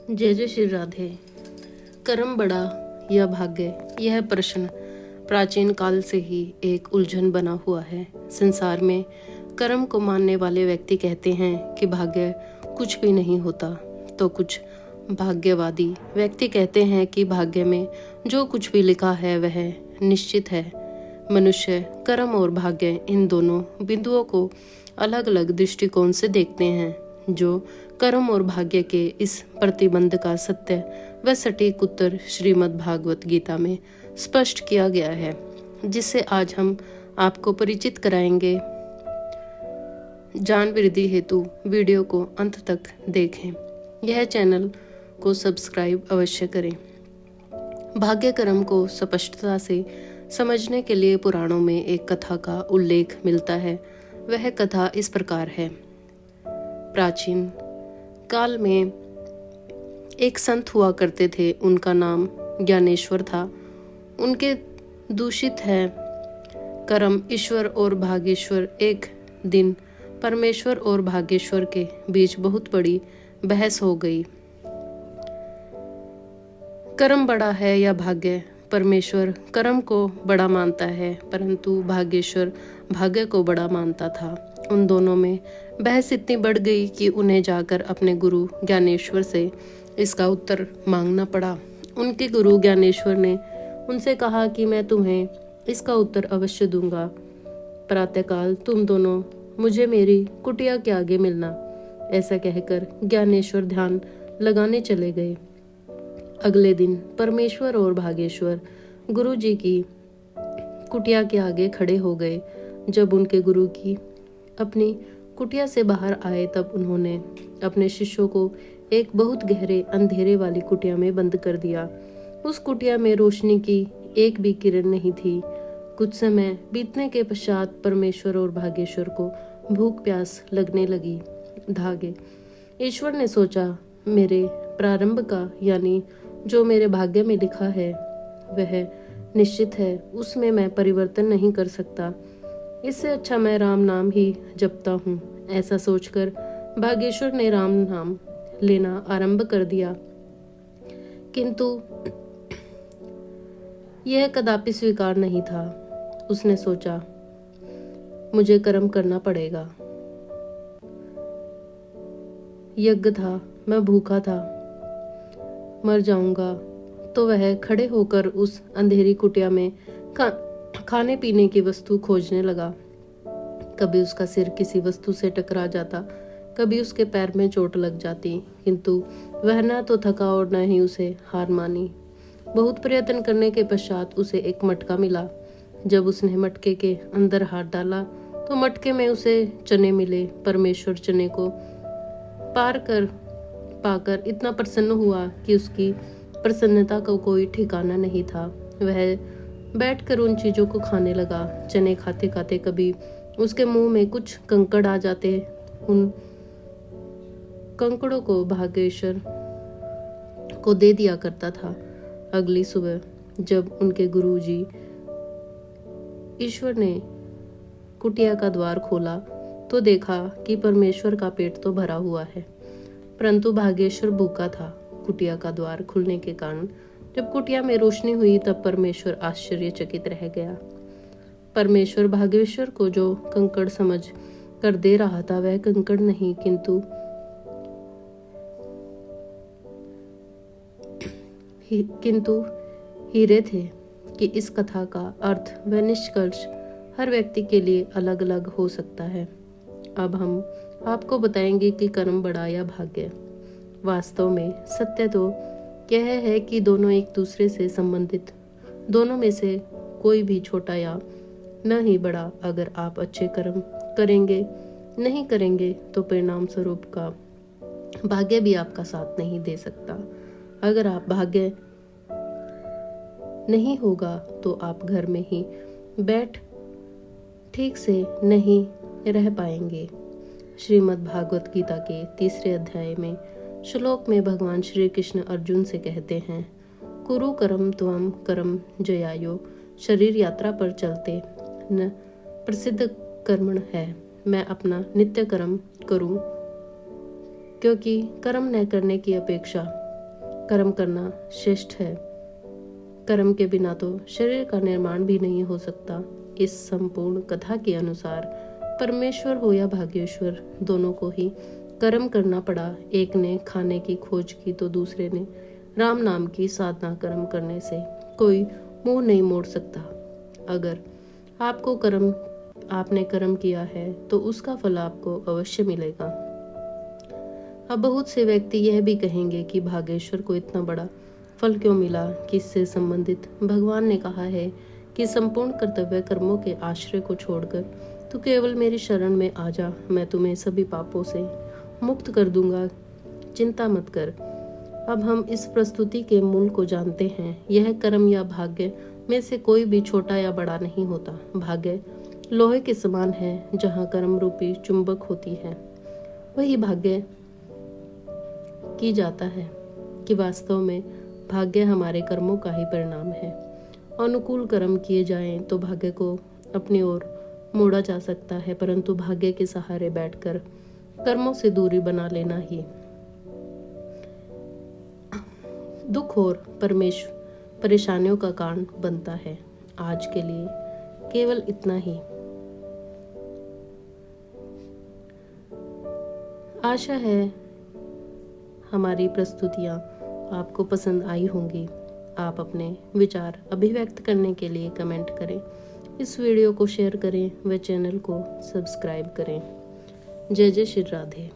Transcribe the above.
जय जय श्री राधे। कर्म बड़ा या भाग्य, यह प्रश्न प्राचीन काल से ही एक उलझन बना हुआ है। संसार में कर्म को मानने वाले व्यक्ति कहते हैं कि भाग्य कुछ भी नहीं होता, तो कुछ भाग्यवादी व्यक्ति कहते हैं कि भाग्य में जो कुछ भी लिखा है वह निश्चित है। मनुष्य कर्म और भाग्य इन दोनों बिंदुओं को अलग अलग दृष्टिकोण से देखते हैं। जो कर्म और भाग्य के इस प्रतिबंध का सत्य व सटीक उत्तर श्रीमद् भागवत गीता में स्पष्ट किया गया है, जिससे आज हम आपको परिचित कराएंगे। ज्ञान वृद्धि हेतु वीडियो को अंत तक देखें। यह चैनल को सब्सक्राइब अवश्य करें। भाग्य कर्म को स्पष्टता से समझने के लिए पुराणों में एक कथा का उल्लेख मिलता है। वह कथा इस प्रकार है। प्राचीन काल में एक संत हुआ करते थे। उनका नाम ज्ञानेश्वर था। उनके दूषित है कर्म ईश्वर और भाग्येश्वर। एक दिन परमेश्वर और भाग्येश्वर के बीच बहुत बड़ी बहस हो गई। कर्म बड़ा है या भाग्य? परमेश्वर कर्म को बड़ा मानता है, परंतु भाग्येश्वर भाग्य को बड़ा मानता था। उन दोनों में बहस इतनी बढ़ गई कि उन्हें जाकर अपने गुरु ज्ञानेश्वर से इसका उत्तर मांगना पड़ा। उनके गुरु ज्ञानेश्वर ने उनसे कहा कि मैं तुम्हें इसका उत्तर अवश्य दूंगा। प्रातःकाल तुम दोनों मुझे मेरी कुटिया के आगे मिलना। ऐसा कहकर ज्ञानेश्वर ध्यान लगाने चले गए। अगले दिन परमेश्वर और भाग्येश्वर गुरु जी की कुटिया के आगे खड़े हो गए। जब उनके गुरु की अपनी कुटिया से बाहर आए, तब उन्होंने अपने शिष्यों को एक बहुत गहरे अंधेरे वाली कुटिया में बंद कर दिया। उस कुटिया में रोशनी की एक भी किरण नहीं थी। कुछ समय बीतने के पश्चात परमेश्वर और भाग्येश्वर को भूख प्यास लगने लगी। धागे ईश्वर ने सोचा, मेरे प्रारंभ का यानी जो मेरे भाग्य में लिखा है वह निश्चित है, उसमें मैं परिवर्तन नहीं कर सकता। इससे अच्छा मैं राम नाम ही जपता हूँ। ऐसा सोचकर भाग्येश्वर ने राम नाम लेना आरंभ कर दिया, किंतु यह कदापि स्वीकार नहीं था। उसने सोचा, मुझे कर्म करना पड़ेगा। यज्ञ था, मैं भूखा था, मर जाऊंगा। तो वह खड़े होकर उस अंधेरी कुटिया में खाने पीने की वस्तु खोजने लगा। कभी उसका सिर किसी वस्तु से टकरा जाता, कभी उसके पैर में चोट लग जाती, किंतु वह न तो थका और न ही उसे हार मानी। बहुत प्रयत्न करने के पश्चात उसे एक मटका मिला। जब उसने मटके के अंदर हाथ डाला तो मटके में उसे चने मिले। परमेश्वर चने को पाकर इतना प्रसन्न हुआ कि उसकी प्रसन्नता का कोई ठिकाना नहीं था। वह बैठकर उन चीजों को खाने लगा। चने खाते खाते कभी उसके मुंह में कुछ कंकड़ आ जाते। उन कंकड़ों को भाग्येश्वर को दे दिया करता था। अगली सुबह जब उनके गुरुजी ईश्वर ने कुटिया का द्वार खोला तो देखा कि परमेश्वर का पेट तो भरा हुआ है, परंतु भाग्येश्वर भूखा था। कुटिया का द्वार खुलने के कारण जब कुटिया में रोशनी हुई, तब परमेश्वर आश्चर्यचकित रह गया। परमेश्वर भाग्येश्वर को जो कंकड़ समझ कर दे रहा था वह कंकड़ नहीं, किंतु हीरे थे। कि इस कथा का अर्थ व निष्कर्ष हर व्यक्ति के लिए अलग अलग हो सकता है। अब हम आपको बताएंगे कि कर्म बड़ा या भाग्य। वास्तव में सत्य तो यह है कि दोनों एक दूसरे से संबंधित, दोनों में से कोई भी छोटा या न ही बड़ा। अगर आप अच्छे कर्म करेंगे नहीं करेंगे तो परिणाम स्वरूप का भाग्य भी आपका साथ नहीं दे सकता। अगर आप भाग्य नहीं होगा तो आप घर में ही बैठ ठीक से नहीं रह पाएंगे। श्रीमद् भागवत गीता के 3 अध्याय में श्लोक में भगवान श्री कृष्ण अर्जुन से कहते हैं, कुरु कर्म त्वम कर्म जयायो। शरीर यात्रा पर चलते न प्रसिद्ध कर्मण है। मैं अपना नित्य कर्म करूं, क्योंकि कर्म न करने की अपेक्षा कर्म करना श्रेष्ठ है। कर्म के बिना तो शरीर का निर्माण भी नहीं हो सकता। इस संपूर्ण कथा के अनुसार परमेश्वर हो या भाग्येश्वर, दोनों को ही कर्म करना पड़ा। एक ने खाने की खोज की तो दूसरे ने राम नाम की साधना। कर्म करने से कोई मुंह नहीं मोड़ सकता। अगर आपने कर्म किया है तो उसका फल आपको अवश्य मिलेगा। अब बहुत से व्यक्ति यह भी कहेंगे कि भाग्येश्वर को इतना बड़ा फल क्यों मिला। किससे संबंधित भगवान ने कहा है कि संपूर्ण कर्तव्य कर्मों के आश्रय को छोड़कर तू केवल मेरी शरण में आ जा, मैं तुम्हें सभी पापों से मुक्त कर दूंगा, चिंता मत कर। अब हम इस प्रस्तुति के मूल को जानते हैं। यह कर्म या भाग्य में से कोई भी छोटा या बड़ा नहीं होता। भाग्य लोहे के समान है, जहाँ कर्म रूपी चुंबक होती है, वही भाग्य की जाता है कि वास्तव में भाग्य हमारे कर्मों का ही परिणाम है। अनुकूल कर्म किए जाएं तो भाग्य को अपनी ओर मोड़ा जा सकता है, परंतु भाग्य के सहारे बैठकर कर्मों से दूरी बना लेना ही दुख और परेशानियों का कारण बनता है। आज के लिए केवल इतना ही। आशा है हमारी प्रस्तुतियाँ आपको पसंद आई होंगी। आप अपने विचार अभिव्यक्त करने के लिए कमेंट करें, इस वीडियो को शेयर करें व चैनल को सब्सक्राइब करें। जय जय श्री राधे।